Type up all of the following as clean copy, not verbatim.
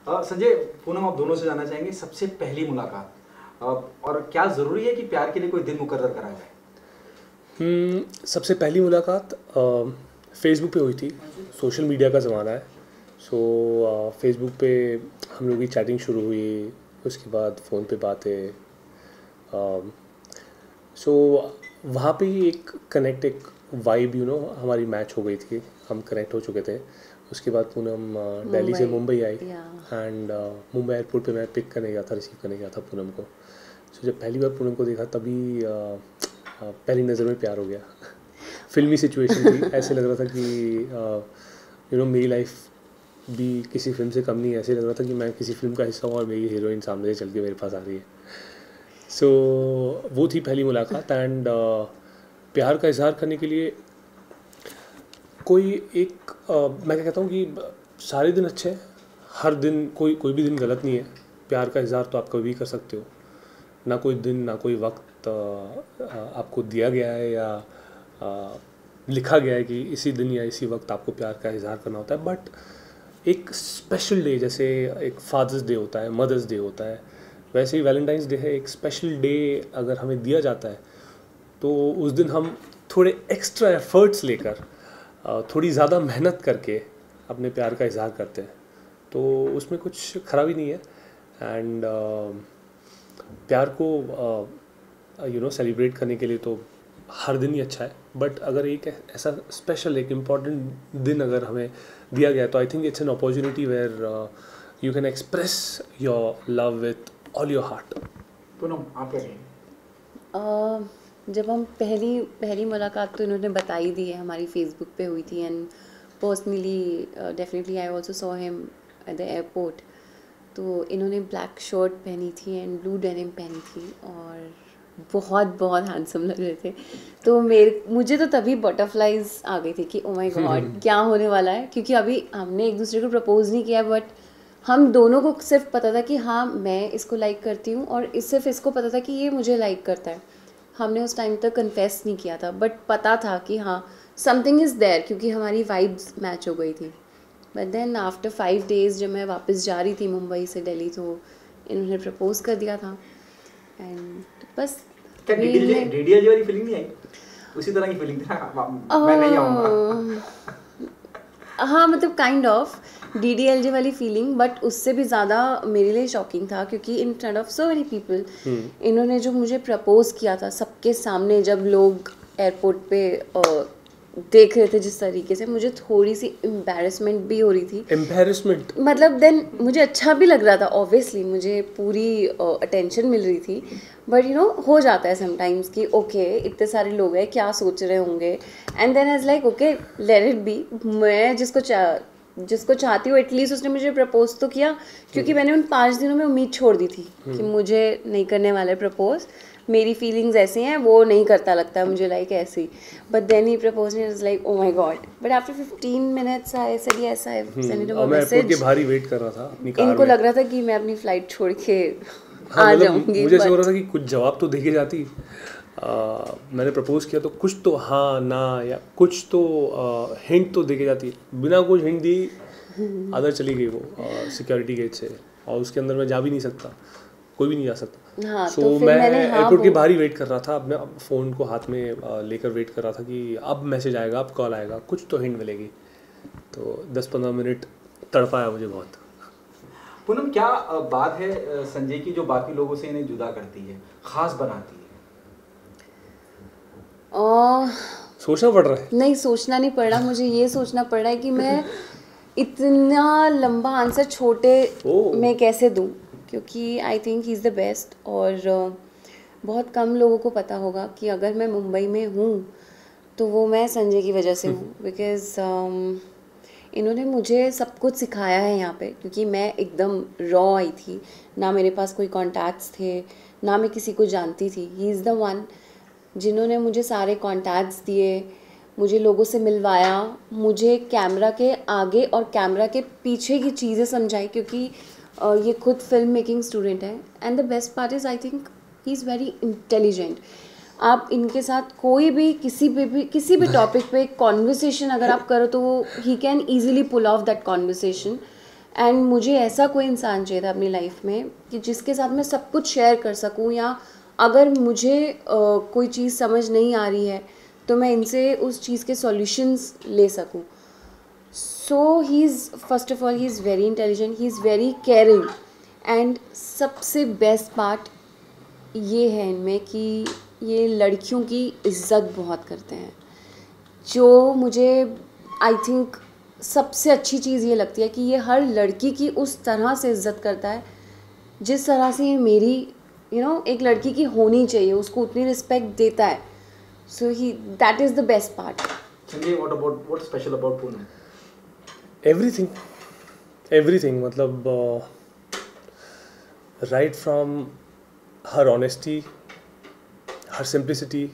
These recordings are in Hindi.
संजय, पूनम, आप दोनों से जानना चाहेंगे सबसे पहली मुलाकात और क्या ज़रूरी है कि प्यार के लिए कोई दिन मुकर्रर करा जाए? सबसे पहली मुलाकात फेसबुक पे हुई थी। सोशल मीडिया का ज़माना है, सो फेसबुक पे हम लोग की चैटिंग शुरू हुई, उसके बाद फ़ोन पे बातें, सो वहाँ पे ही एक कनेक्ट, एक वाइब हमारी मैच हो गई थी, हम कनेक्ट हो चुके थे। उसके बाद पूनम दिल्ली से मुंबई आई एंड मुंबई एयरपोर्ट पे मैं पिक करने गया था, रिसीव करने गया था पूनम को। सो जब पहली बार पूनम को देखा तभी पहली नज़र में प्यार हो गया। फिल्मी सिचुएशन थी, ऐसे लग रहा था कि मेरी लाइफ भी किसी फिल्म से कम नहीं है। ऐसे लग रहा था कि मैं किसी फिल्म का हिस्सा हूँ और मेरी हीरोइन सामने से चल के मेरे पास आ रही है। सो वो थी पहली मुलाकात एंड प्यार का इजहार करने के लिए कोई एक मैं क्या कहता हूँ कि सारे दिन अच्छे हैं, हर दिन कोई भी दिन गलत नहीं है। प्यार का इजहार तो आप कभी भी कर सकते हो, ना कोई दिन ना कोई वक्त आपको दिया गया है या लिखा गया है कि इसी दिन या इसी वक्त आपको प्यार का इजहार करना होता है। बट एक स्पेशल डे, जैसे एक फादर्स डे होता है, मदर्स डे होता है, वैसे ही वैलेंटाइंस डे है। एक स्पेशल डे अगर हमें दिया जाता है तो उस दिन हम थोड़े एक्स्ट्रा एफर्ट्स लेकर, थोड़ी ज़्यादा मेहनत करके अपने प्यार का इजहार करते हैं। तो उसमें कुछ खराबी नहीं है एंड प्यार को सेलिब्रेट करने के लिए तो हर दिन ही अच्छा है। बट अगर एक ऐसा स्पेशल, एक इम्पॉर्टेंट दिन अगर हमें दिया गया तो I think it's an opportunity where you can express your love with all your heart. Poonam, आप क्या कहेंगे? जब हम पहली मुलाकात तो इन्होंने बता ही दी है, हमारी फेसबुक पे हुई थी and personally definitely I also saw him at the airport. तो इन्होंने ब्लैक शर्ट पहनी थी एंड ब्लू डेनिम पहनी थी और बहुत हैंडसम लग रहे थे। तो मुझे तो तभी बटरफ्लाइज आ गई थी कि ओ माय गॉड क्या होने वाला है, क्योंकि अभी हमने एक दूसरे को प्रपोज नहीं किया, बट हम दोनों को सिर्फ पता था कि हाँ मैं इसको लाइक करती हूँ और सिर्फ इसको पता था कि ये मुझे लाइक करता है। हमने उस टाइम तक कन्फेस नहीं किया था, बट पता था कि हाँ समथिंग इज़ देयर, क्योंकि हमारी वाइब्स मैच हो गई थी। बट देन आफ्टर 5 डेज़ जब मैं वापस जा रही थी मुंबई से दिल्ली, तो इन्होंने प्रपोज कर दिया था एंड बस। क्या डीडीएल वाली फीलिंग नहीं आई? उसी तरह की फीलिंग थी ना, मैं नहीं आऊँगा। हाँ मतलब काइंड ऑफ DDLJ वाली फीलिंग, बट उससे भी ज़्यादा मेरे लिए शॉकिंग था क्योंकि in front of so many people इन्होंने जो मुझे प्रपोज किया था सबके सामने, जब लोग एयरपोर्ट पे देख रहे थे जिस तरीके से, मुझे थोड़ी सी एम्बैरेसमेंट भी हो रही थी। एम्बैरेसमेंट मतलब देन मुझे अच्छा भी लग रहा था, ऑब्वियसली मुझे पूरी अटेंशन मिल रही थी, बट हो जाता है समटाइम्स कि ओके इतने सारे लोग हैं, क्या सोच रहे होंगे, and then as like okay let it be. मैं जिसको चाहती हूँ एटलीस्ट उसने मुझे प्रपोज तो किया, क्योंकि मैंने उन 5 दिनों में उम्मीद छोड़ दी थी कि मुझे नहीं करने वाले प्रपोज, मेरी फीलिंग्स ऐसी हैं, वो नहीं करता लगता मुझे लाइक ऐसी। But then he propose and is like oh my god. But after 15 minutes I said yes, I send him a message. मैं भारी वेट कर रहा था अपनी कार में। इनको लग रहा था कि मैं अपनी फ्लाइट छोड़ के आ जाऊंगी। मुझे ऐसा हो रहा था कि कुछ जवाब तो देके जाती। मैंने प्रपोज किया तो कुछ तो हाँ ना या कुछ तो हिंट तो देके जाती। बिना कुछ हिंट दी अंदर चली गई वो सिक्योरिटी गेट से, और उसके अंदर मैं जा भी नहीं सकता, कोई भी नहीं जा सकता। हाँ, तो मैं एयरपोर्ट के बाहर ही वेट कर रहा था, अपने फ़ोन को हाथ में लेकर वेट कर रहा था कि अब मैसेज आएगा, अब कॉल आएगा, कुछ तो हिंट मिलेगी। तो 10-15 मिनट तड़पाया मुझे बहुत। पूनम, क्या बात है संजय की जो बाकी लोगों से इन्हें जुदा करती है, खास बनाती है? सोचना पड़ रहा है? नहीं, सोचना नहीं पड़ रहा, मुझे ये सोचना पड़ रहा है कि मैं इतना लंबा आंसर छोटे में कैसे दूं, क्योंकि I think he is the best. और बहुत कम लोगों को पता होगा कि अगर मैं मुंबई में हूँ तो वो मैं संजय की वजह से हूँ, बिकॉज़ इन्होंने मुझे सब कुछ सिखाया है यहाँ पे, क्योंकि मैं एकदम रॉ आई थी, ना मेरे पास कोई कॉन्टैक्ट्स थे, ना मैं किसी को जानती थी। ही इज़ द वन जिन्होंने मुझे सारे कॉन्टैक्ट्स दिए, मुझे लोगों से मिलवाया, मुझे कैमरा के आगे और कैमरा के पीछे की चीज़ें समझाई, क्योंकि ये खुद फिल्म मेकिंग स्टूडेंट है। And the best part is I think he is very intelligent. आप इनके साथ कोई भी किसी भी टॉपिक पे कॉन्वर्सेशन अगर आप करो तो वो ही can easily pull off that conversation and मुझे ऐसा कोई इंसान चाहिए था अपनी लाइफ में कि जिसके साथ मैं सब कुछ शेयर कर सकूं, या अगर मुझे कोई चीज़ समझ नहीं आ रही है तो मैं इनसे उस चीज़ के सॉल्यूशंस ले सकूं. So he is first of all he is very intelligent, he is very caring, and सबसे बेस्ट पार्ट ये है इनमें कि ये लड़कियों की इज़्ज़त बहुत करते हैं, जो मुझे आई थिंक सबसे अच्छी चीज़ ये लगती है कि ये हर लड़की की उस तरह से इज़्ज़त करता है जिस तरह से ये मेरी एक लड़की की होनी चाहिए, उसको उतनी रिस्पेक्ट देता है. So he that is the best part. Sanjay, what special about Poonam? Everything मतलब right from her honesty, her simplicity,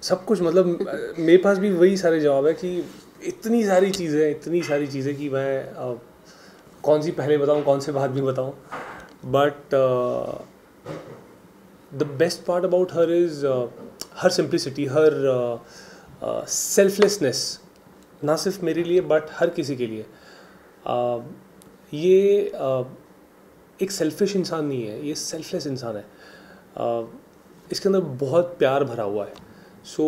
सब कुछ. मतलब मेरे पास भी वही सारे जवाब है कि इतनी सारी चीज़ें कि मैं कौन सी पहले बताऊं, कौन से बाद में बताऊं. But the best part about her is her simplicity, her selflessness, ना सिर्फ मेरे लिए बट हर किसी के लिए. ये एक सेल्फिश इंसान नहीं है, ये सेल्फलेस इंसान है. इसके अंदर बहुत प्यार भरा हुआ है. सो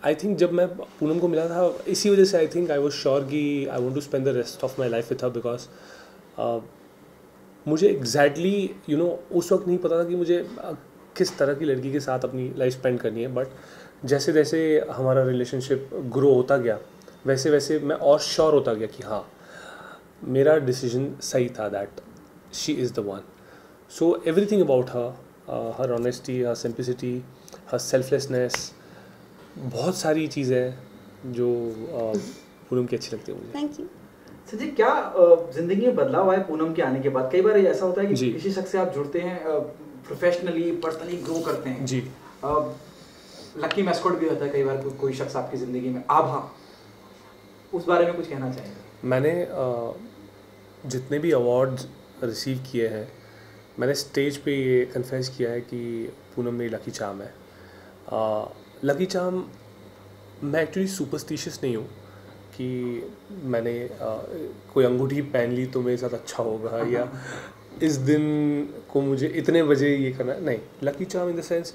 आई थिंक जब मैं पूनम को मिला था, इसी वजह से I think I was sure कि I want to spend the rest of my life with her, because मुझे एग्जैक्टली उस वक्त नहीं पता था कि मुझे किस तरह की लड़की के साथ अपनी लाइफ स्पेंड करनी है. बट जैसे जैसे हमारा रिलेशनशिप ग्रो होता गया, वैसे वैसे मैं और श्योर होता गया कि हाँ, मेरा डिसीजन सही था, that she is the one. So everything about her honesty, her simplicity, her selflessness, बहुत सारी चीज़ें हैं जो पूनम की अच्छी लगती है मुझे. Thank you. संजय, क्या जिंदगी में बदलाव आया पूनम के आने के बाद? कई बार ऐसा होता है कि किसी शख्स से आप जुड़ते हैं, प्रोफेशनली पर्सनली ग्रो करते हैं जी. लकी मैस्कॉट भी होता है कई बार कोई शख्स आपकी ज़िंदगी में. आभा, उस बारे में कुछ कहना चाहेंगे? मैंने जितने भी अवार्ड्स रिसीव किए हैं, मैंने स्टेज पे ये कन्फेस किया है कि पूनम मेरी लकी चार्म है. लकी चार्म, मैं एक्चुअली सुपरस्टिशियस नहीं हूँ कि मैंने कोई अंगूठी पहन ली तो मेरे साथ अच्छा होगा या इस दिन को मुझे इतने बजे ये करना है. नहीं, lucky charm in the sense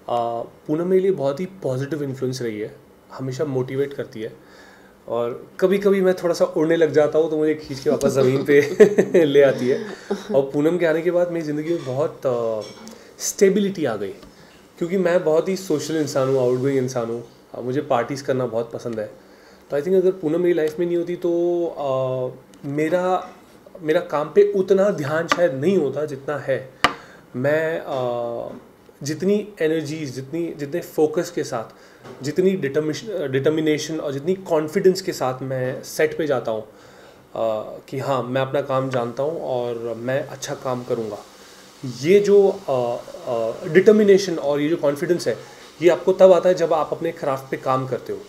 Poonam मेरे लिए बहुत ही पॉजिटिव इन्फ्लुएंस रही है, हमेशा मोटिवेट करती है. और कभी कभी मैं थोड़ा सा उड़ने लग जाता हूँ तो मुझे खींच के वापस ज़मीन पे ले आती है. और पूनम के आने के बाद मेरी ज़िंदगी में बहुत स्टेबिलिटी आ गई, क्योंकि मैं बहुत ही सोशल इंसान हूँ, आउटगोइंग इंसान हूँ, मुझे पार्टीज़ करना बहुत पसंद है. तो आई थिंक अगर पूनम मेरी लाइफ में नहीं होती तो मेरा काम पे उतना ध्यान शायद नहीं होता जितना है. मैं जितनी एनर्जीज, जितने फोकस के साथ, जितनी डिटर्मिनेशन और जितनी कॉन्फिडेंस के साथ मैं सेट पे जाता हूँ कि हाँ, मैं अपना काम जानता हूँ और मैं अच्छा काम करूँगा, ये जो डिटर्मिनेशन और ये जो कॉन्फिडेंस है, ये आपको तब आता है जब आप अपने क्राफ्ट पे काम करते हो.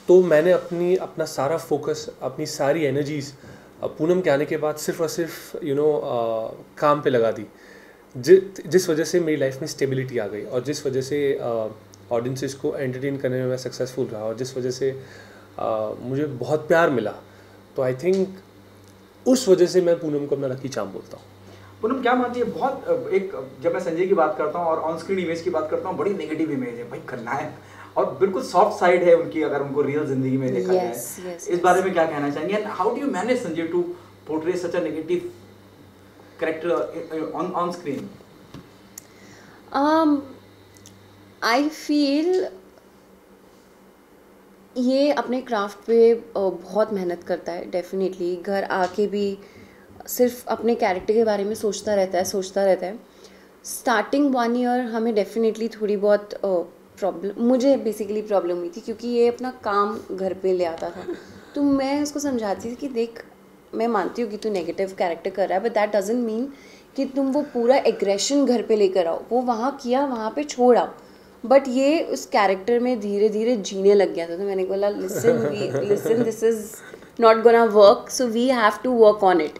तो मैंने अपना सारा फोकस, अपनी सारी एनर्जीज़ पूनम के आने के बाद सिर्फ और सिर्फ काम पे लगा दी, जिस वजह से मेरी लाइफ में स्टेबिलिटी आ गई, और जिस वजह से ऑडियंसेस को एंटरटेन करने में मैं सक्सेसफुल रहा, और जिस वजह से मुझे बहुत प्यार मिला. तो आई थिंक उस वजह से मैं पूनम को अपना लकी चार्म बोलता हूँ. पूनम क्या मानती है? बहुत एक, जब मैं संजय की बात करता हूँ और ऑन स्क्रीन इमेज की बात करता हूँ, बड़ी नेगेटिव इमेज है भाई, करना है, और बिल्कुल सॉफ्ट साइड है उनकी अगर उनको रियल जिंदगी में देखा जाए. इस बारे में क्या कहना चाहेंगे? And how do you manage Sanjay to portray such a negative character on screen? I feel ये अपने क्राफ्ट पे बहुत मेहनत करता है. डेफिनेटली घर आके भी सिर्फ अपने कैरेक्टर के बारे में सोचता रहता है. स्टार्टिंग 1 ईयर हमें डेफिनेटली थोड़ी बहुत मुझे बेसिकली प्रॉब्लम हुई थी, क्योंकि ये अपना काम घर पे ले आता था. तो मैं उसको समझाती थी कि देख, मैं मानती हूँ कि तू नेगेटिव कैरेक्टर कर रहा है, बट दैट डजंट मीन कि तुम वो पूरा एग्रेशन घर पे लेकर आओ. वो वहाँ किया, वहाँ पे छोड़ आओ. बट ये उस कैरेक्टर में धीरे धीरे जीने लग गया था. तो मैंने बोला, listen this is not gonna work, so we have to work on it.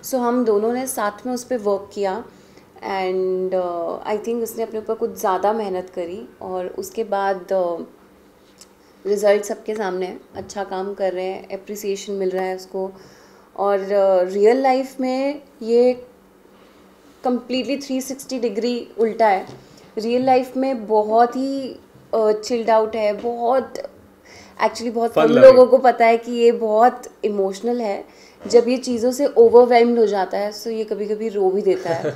So हम दोनों ने साथ में उस पर वर्क किया, एंड आई थिंक उसने अपने ऊपर कुछ ज़्यादा मेहनत करी, और उसके बाद रिजल्ट सबके सामने है, अच्छा काम कर रहे हैं, एप्रिसिएशन मिल रहा है उसको। और रियल लाइफ में ये कम्प्लीटली 360 डिग्री उल्टा है। रियल लाइफ में बहुत ही चिल्ड आउट है, बहुत एक्चुअली बहुत कम लोगों को पता है कि ये बहुत इमोशनल है। जब ये चीज़ों से ओवरवेल्म्ड हो जाता है तो ये कभी कभी रो भी देता है।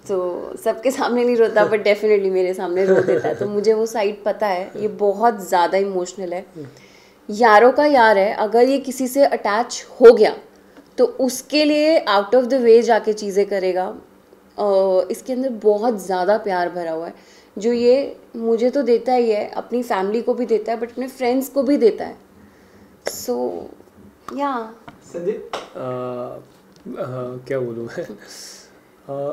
तो सबके सामने नहीं रोता बट डेफिनेटली मेरे सामने रो देता है, तो मुझे वो साइड पता है। ये बहुत ज़्यादा इमोशनल है, यारों का यार है। अगर ये किसी से अटैच हो गया तो उसके लिए आउट ऑफ द वे जाके चीज़ें करेगा। इसके अंदर बहुत ज़्यादा प्यार भरा हुआ है, जो ये मुझे तो देता ही है, अपनी फैमिली को भी देता है बट अपने फ्रेंड्स को भी देता है। सो या संजय क्या बोलूँ मैं।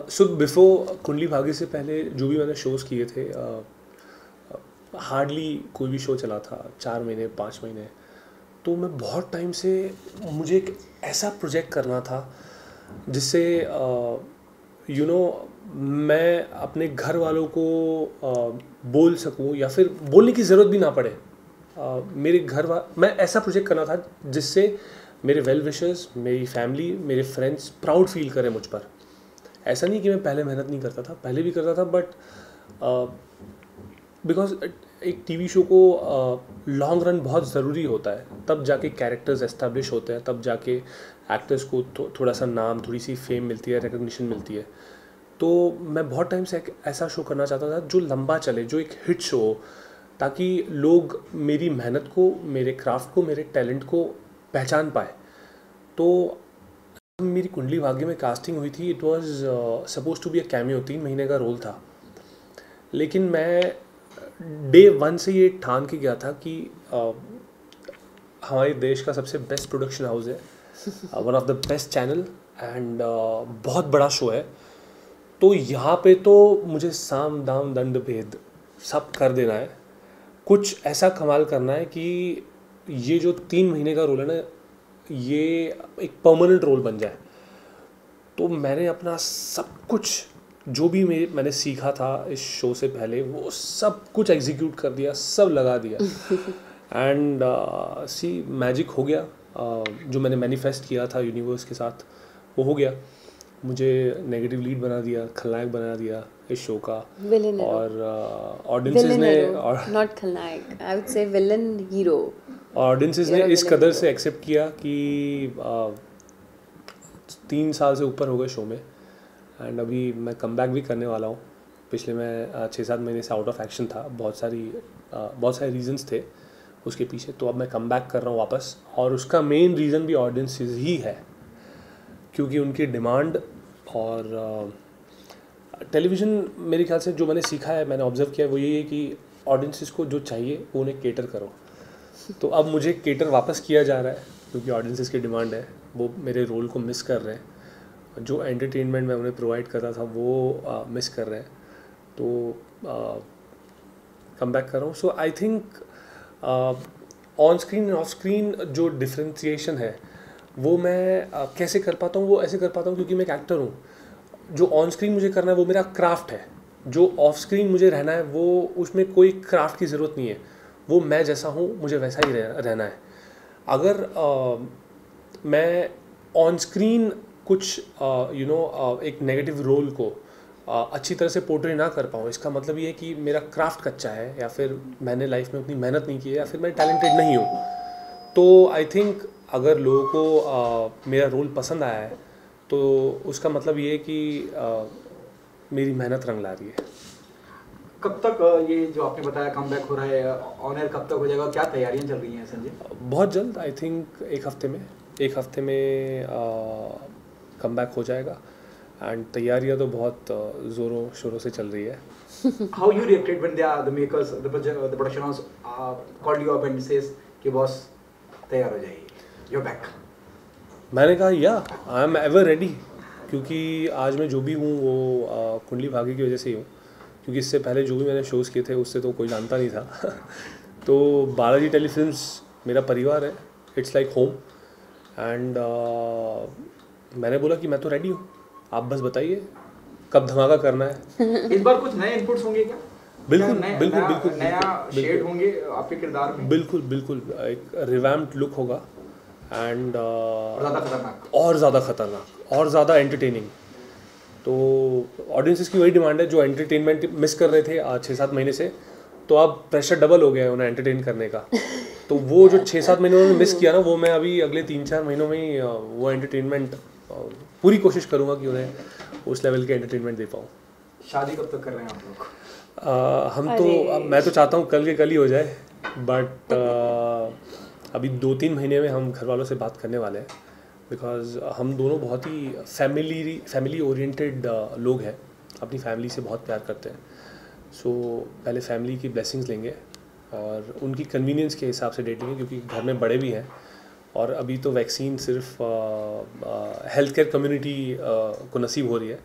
सो बिफोर कुंडली भाग्य से पहले जो भी मैंने शोज़ किए थे, हार्डली कोई भी शो चला था 4 महीने 5 महीने। तो मैं बहुत टाइम से मुझे एक ऐसा प्रोजेक्ट करना था जिससे मैं अपने घर वालों को बोल सकूं, या फिर बोलने की ज़रूरत भी ना पड़े। मैं ऐसा प्रोजेक्ट करना था जिससे मेरे वेल विशर्स, मेरी फैमिली, मेरे फ्रेंड्स प्राउड फील करें मुझ पर। ऐसा नहीं कि मैं पहले मेहनत नहीं करता था, पहले भी करता था, बट बिकॉज एक टीवी शो को लॉन्ग रन बहुत ज़रूरी होता है, तब जाके कैरेक्टर्स एस्टेब्लिश होते हैं, तब जाके एक्टर्स को थोड़ा सा नाम, थोड़ी सी फेम मिलती है, रिकग्निशन मिलती है। तो मैं बहुत टाइम से एक ऐसा शो करना चाहता था जो लंबा चले, जो एक हिट शो हो, ताकि लोग मेरी मेहनत को, मेरे क्राफ्ट को, मेरे टैलेंट को पहचान पाए। तो मेरी कुंडली भाग्य में कास्टिंग हुई थी, it was suppose to be a cameo, 3 महीने का रोल था। लेकिन मैं डे 1 से ये ठान के गया था कि हमारे देश का सबसे बेस्ट प्रोडक्शन हाउस है, one of the best channel, and बहुत बड़ा शो है। तो यहाँ पे तो मुझे साम दाम दंड भेद सब कर देना है, कुछ ऐसा कमाल करना है कि ये जो 3 महीने का रोल है ना, ये एक परमानेंट रोल बन जाए। तो मैंने अपना सब कुछ जो भी मैंने सीखा था इस शो से पहले, वो सब कुछ एग्जीक्यूट कर दिया, सब लगा दिया। एंड मैजिक हो गया। जो मैंने मैनिफेस्ट किया था यूनिवर्स के साथ, वो हो गया। मुझे नेगेटिव लीड बना दिया, खलनायक बना दिया इस शो का। और ऑडियंसेस ने, नॉट खलनायक, I would say villain hero. Audiences ने इस कदर से एक्सेप्ट किया कि 3 साल से ऊपर हो गए शो में, एंड अभी मैं कम बैक भी करने वाला हूँ। पिछले मैं 6-7 महीने से आउट ऑफ एक्शन था, बहुत सारे रीजंस थे उसके पीछे। तो अब मैं कम बैक कर रहा हूँ वापस, और उसका मेन रीज़न भी ऑडियंसेस ही है, क्योंकि उनकी डिमांड। और टेलीविज़न मेरे ख्याल से जो मैंने सीखा है, मैंने ऑब्जर्व किया है, वो ये है कि ऑडियंसेस को जो चाहिए वो उन्हें केटर करो। तो अब मुझे केटर वापस किया जा रहा है, क्योंकि ऑडियंसेस की डिमांड है, वो मेरे रोल को मिस कर रहे हैं। जो एंटरटेनमेंट मैं उन्हें प्रोवाइड कर रहा था वो मिस कर रहे हैं। तो कम बैक कर रहा हूँ। So I think on screen and off screen जो डिफ्रेंशिएशन है वो मैं कैसे कर पाता हूँ, वो ऐसे कर पाता हूँ क्योंकि मैं एक एक्टर हूँ। जो ऑन स्क्रीन मुझे करना है वो मेरा क्राफ्ट है, जो ऑफ स्क्रीन मुझे रहना है वो उसमें कोई क्राफ्ट की ज़रूरत नहीं है, वो मैं जैसा हूँ मुझे वैसा ही रहना है। अगर मैं ऑन स्क्रीन कुछ एक नेगेटिव रोल को अच्छी तरह से पोर्ट्रे ना कर पाऊँ, इसका मतलब ये है कि मेरा क्राफ्ट कच्चा है, या फिर मैंने लाइफ में उतनी मेहनत नहीं की है, या फिर मैं टैलेंटेड नहीं हूँ। तो आई थिंक अगर लोगों को मेरा रोल पसंद आया है तो उसका मतलब ये है कि मेरी मेहनत रंग ला रही है। कब तक ये जो आपने बताया कम बैक हो रहा है, ऑन एयर कब तक हो जाएगा, क्या तैयारियां चल रही हैं संजय? बहुत जल्द, आई थिंक एक हफ्ते में कम बैक हो जाएगा, एंड तैयारियां तो बहुत ज़ोरों शोरों से चल रही है। How you reacted when the makers, the production house called you up and says कि बॉस तैयार हो जाइए, you're back? मैंने कहा आई एम एवर रेडी, क्योंकि आज मैं जो भी हूँ वो कुंडली भाग्य की वजह से ही हूँ, क्योंकि इससे पहले जो भी मैंने शोज़ किए थे उससे तो कोई जानता नहीं था। तो बालाजी टेलीफिल्म्स मेरा परिवार है, इट्स लाइक होम। एंड मैंने बोला कि मैं तो रेडी हूँ, आप बस बताइए कब धमाका करना है। इस बार कुछ नए इनपुट्स होंगे क्या? बिल्कुल बिल्कुल बिल्कुल नया शेड होंगे आपके किरदार में? बिल्कुल बिल्कुल, एक रिवैम्प्ड लुक होगा एंड और ज़्यादा खतरनाक और ज़्यादा एंटरटेनिंग। तो ऑडियंसेस की वही डिमांड है, जो एंटरटेनमेंट मिस कर रहे थे 6-7 महीने से, तो अब प्रेशर डबल हो गया है उन्हें एंटरटेन करने का। तो वो जो 6-7 महीनों में मिस किया ना, वो मैं अभी अगले 3-4 महीनों में ही वो एंटरटेनमेंट पूरी कोशिश करूँगा कि उन्हें उस लेवल के एंटरटेनमेंट दे पाऊँ। शादी कब तक कर रहे हैं आप लोग? मैं तो चाहता हूँ कल के कल ही हो जाए, बट अभी 2-3 महीने में हम घर वालों से बात करने वाले हैं, बिकॉज हम दोनों बहुत ही फैमिली ओरिएंटेड लोग हैं, अपनी फैमिली से बहुत प्यार करते हैं। सो पहले फैमिली की ब्लेसिंग्स लेंगे और उनकी कन्वीनियंस के हिसाब से डेटिंग है, क्योंकि घर में बड़े भी हैं और अभी तो वैक्सीन सिर्फ हेल्थ केयर कम्युनिटी को नसीब हो रही है।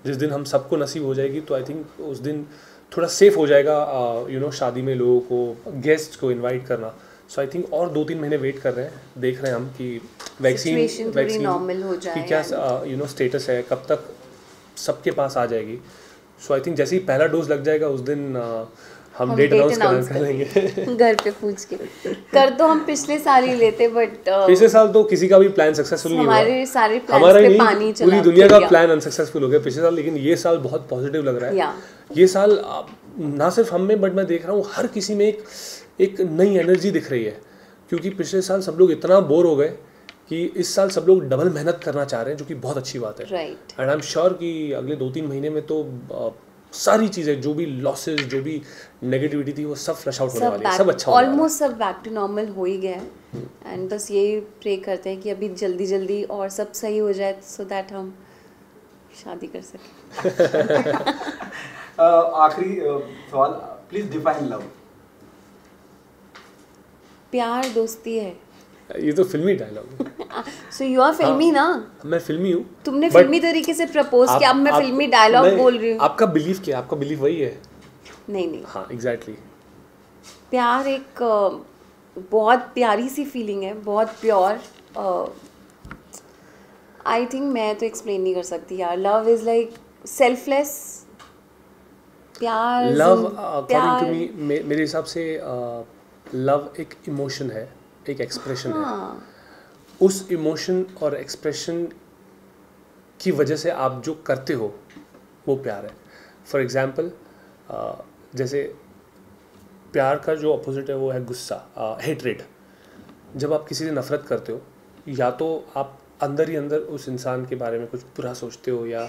जिस दिन हम सबको नसीब हो जाएगी तो आई थिंक उस दिन थोड़ा सेफ हो जाएगा शादी में लोगों को, गेस्ट को इनवाइट करना। सो आई थिंक और 2-3 महीने वेट कर रहे हैं, देख रहे हैं हम कि वैक्सीन नॉर्मल हो जाए कि क्या स्टेटस है, कब तक सबके पास आ जाएगी। सो आई थिंक जैसे ही पहला डोज लग जाएगा उस दिन हम डेट अनाउंस कर लेंगे घर पे पूछ के। कर तो हम पिछले साल ही लेते, बट पिछले साल तो किसी का भी प्लान सक्सेसफुल नहीं हुआ, हमारे सारे प्लान्स पे पानी चला, पूरी दुनिया का प्लान अनसक्सेसफुल हो गया पिछले साल। लेकिन ये साल बहुत पॉजिटिव लग रहा है। ये साल ना सिर्फ हम में, बट मैं देख रहा हूँ हर किसी में एक नई एनर्जी दिख रही है, क्योंकि पिछले साल सब लोग इतना बोर हो गए कि इस साल सब लोग डबल मेहनत करना चाह रहे हैं, जो कि बहुत अच्छी बात है। एंड आई एम श्योर कि अगले 2-3 महीने में तो सारी चीज़ें, जो भी लॉसेस, जो भी नेगेटिविटी थी, वो सब फ्लश आउट होने वाली है, सब अच्छा होने वाला है। ऑलमोस्ट सब बैक टू नॉर्मल हो ही गया है। एंड बस यही प्रे करते हैं कि अभी जल्दी जल्दी और सब सही हो जाए, सो दैट हम शादी कर सकें। आखिरी सवाल, प्लीज डिफाइन लव। प्यार दोस्ती है। ये तो फिल्मी डायलॉग है। सो यू आर फिल्मी ना? मैं फिल्मी हूँ। तुमने फिल्मी तरीके से प्रपोज किया, अब मैं फिल्मी डायलॉग बोल रही हूँ। आपका बिलीफ क्या है? आपका बिलीफ वही है? नहीं। हाँ एग्जैक्टली। प्यार एक बहुत प्यारी सी फीलिंग है, बहुत प्योर। आई थिंक मैं तो एक्सप्लेन नहीं कर सकती यार। Love is like selfless. प्यार, लव अकॉर्डिंग टू मी, मेरे हिसाब से लव एक इमोशन है, एक एक्सप्रेशन है। उस इमोशन और एक्सप्रेशन की वजह से आप जो करते हो वो प्यार है। फॉर एग्जाम्पल, जैसे प्यार का जो अपोजिट है वो है गुस्सा, हेट्रेड। जब आप किसी से नफरत करते हो, या तो आप अंदर ही अंदर उस इंसान के बारे में कुछ बुरा सोचते हो या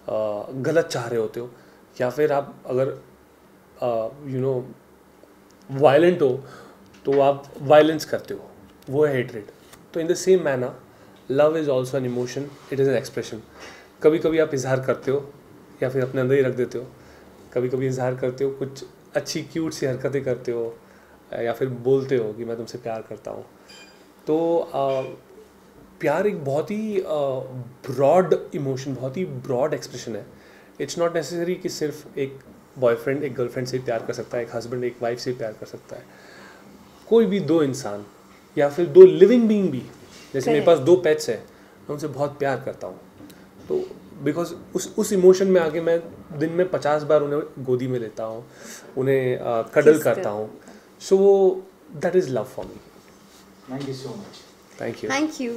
गलत चाह रहे होते हो, या फिर आप अगर वायलेंट हो तो आप वायलेंस करते हो, वो है हेट्रेड। तो in the same manner love is also an emotion, it is an expression. कभी कभी आप इजहार करते हो या फिर अपने अंदर ही रख देते हो, कभी कभी इजहार करते हो, कुछ अच्छी क्यूट सी हरकतें करते हो, या फिर बोलते हो कि मैं तुमसे प्यार करता हूँ। तो प्यार एक बहुत ही ब्रॉड इमोशन, बहुत ही ब्रॉड एक्सप्रेशन है। इट्स नॉट नेसेसरी कि सिर्फ एक बॉयफ्रेंड एक गर्लफ्रेंड से प्यार कर सकता है, एक हस्बैंड एक वाइफ से प्यार कर सकता है। कोई भी दो इंसान या फिर दो लिविंग बीइंग भी, जैसे मेरे पास 2 पेट्स हैं, मैं उनसे बहुत प्यार करता हूँ। तो बिकॉज उस इमोशन में आके मैं दिन में 50 बार उन्हें गोदी में लेता हूँ, उन्हें कडल करता हूँ। So that is love for me. Thank you so much. Thank you. Thank you.